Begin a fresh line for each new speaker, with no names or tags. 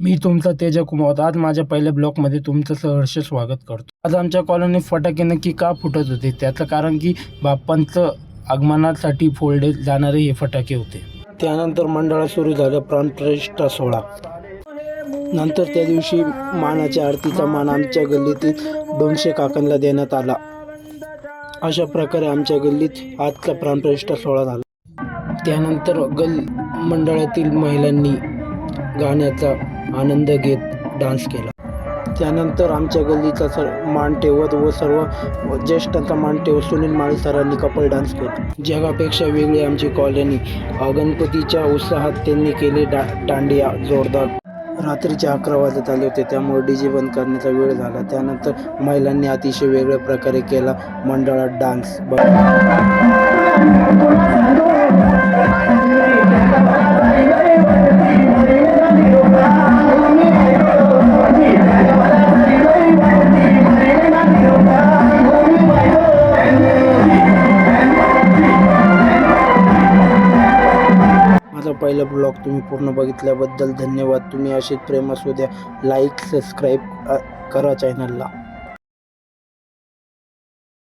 मी तुमचा तेजा कुमावत आज माझ्या पहिल्या ब्लॉकमध्ये तुमचं सहर्ष स्वागत करतो। आज आमच्या कॉलनीत फटाके नक्की का फुटत होते त्याचं कारण की बाप्पांचं आगमनासाठी फोडले जाणारे हे फटाके होते। त्यानंतर मंडळात सुरू झालं प्राणप्रतिष्ठा सोहळा। नंतर त्या दिवशी मानाच्या आरतीचा मान आमच्या गल्लीतील 200 काकांना देण्यात आला। अशा प्रकारे आमच्या गल्लीत आजचा प्राणप्रतिष्ठा सोहळा झाला। त्यानंतर मंडळातील महिलांनी गाण्याचा आनंद घेत डान्स केला। त्यानंतर आमच्या गल्लीचा मान ठेवत व सर्व ज्येष्ठांचा मान ठेवत सुनील माळी सरांनी कपल डान्स केला। जगापेक्षा वेगळी आमची कॉलनी। गणपतीच्या उत्साहात त्यांनी केले दांडिया जोरदार। रात्रीचे 11 वाजत आले होते त्यामुळे डीजे बंद करण्याचा वेळ झाला। त्यानंतर महिलांनी अतिशय वेगळ्या प्रकारे केला मंडळात डान्स। माझा पहिला ब्लॉग तुम्ही पूर्ण बघितल्याबद्दल धन्यवाद। तुम्ही असेच प्रेम असू द्या। लाईक सबस्क्राईब करा चॅनलला।